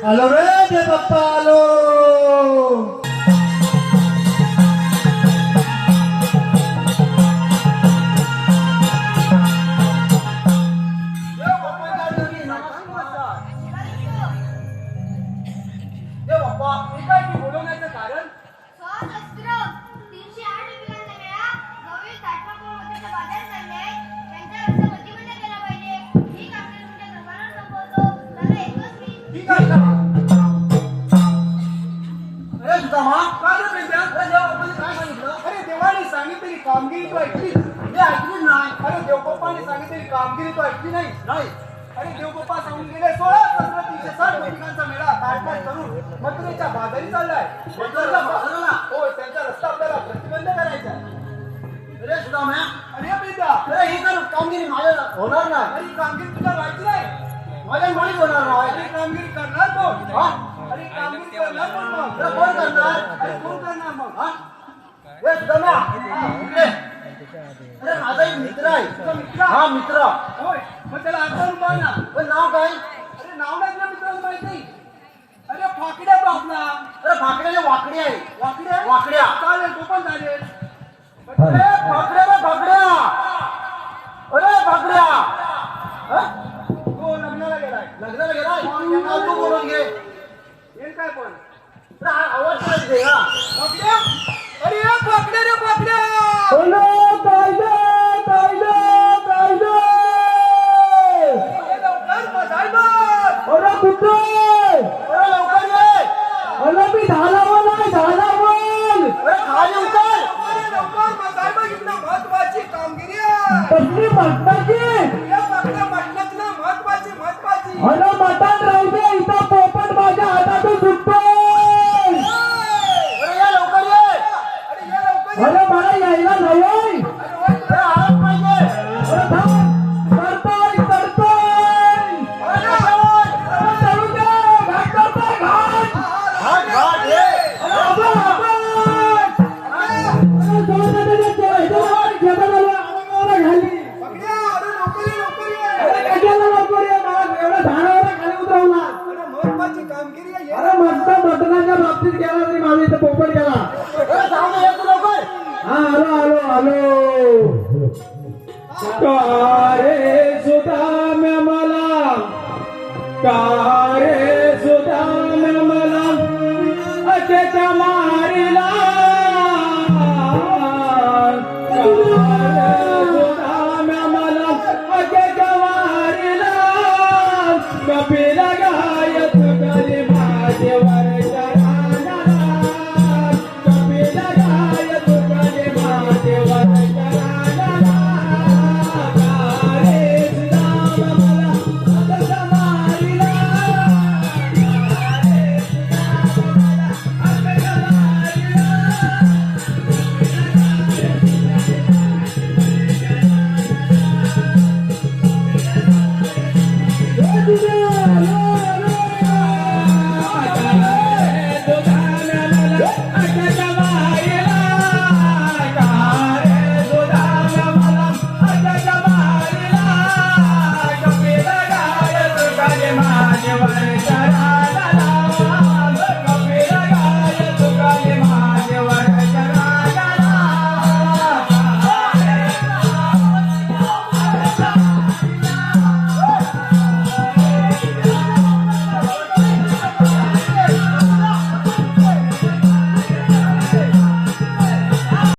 आलो रे दे बाप्पा आलो. सांगितलेली कामगिरी तू ऐकली? मी ऐकली नाही. अरे देवबाप्पाने सांगितलेली कामगिरी तू ऐकली नाही? नाही. अरे देवबाप्पा सांगून गेले 16,360 गोपिकांचा मेळा ताटपाट करून मथुरेच्या बाजारी चाललाय. हो, त्यांचा रस्ता आपल्याला प्रतिबंध करायचा आहे. अरे सुदाम्या, अरे प्रीता, अरे ही तर कामगिरी माझ्या होणार नाही. अरे कामगिरी तुला माहिती नाही? माझ्या मुळीच होणार नाही. अरे कामगिरी करणार कोण? अरे कामगिरी करणार कोण मग? अरे कोण करणार? अरे कोण करणार मग? हे सुदाम्या, अरे माझा एक मित्र आहे. तुझा मित्र? हा मित्र. होय, मग त्याला आठवण पाहा ना. पण नाव काय? अरे नाव नाही तुला मित्राला माहित नाही? अरे फाकड्या तो आपला. अरे फाकड्याला वाकडी आहे. वाकड्या? वाकड्या चालेल, तो पण चालेल. अरे फाकड्या रे फाकड्या. अरे फाकड्या तो लग्नाला गेलाय. लग्नाला गेलाय? नाव तू बोलून घे. येईल काय पण आवाज काय दे. हा फाकड्या. अरे फाकड्या रे फाकड्या. महत्वाची कामगिरी आहे. महत्वाची मटण राहू दे, इथं पोपट माझ्या हातातून सुटतो. अरे मला यायला नाही. अरे मस्त मटणाच्या बाबतीत गेला तरी माझा इथं पोपट गेला. हा आलो आलो आलो. का रे सुदाम्या मला का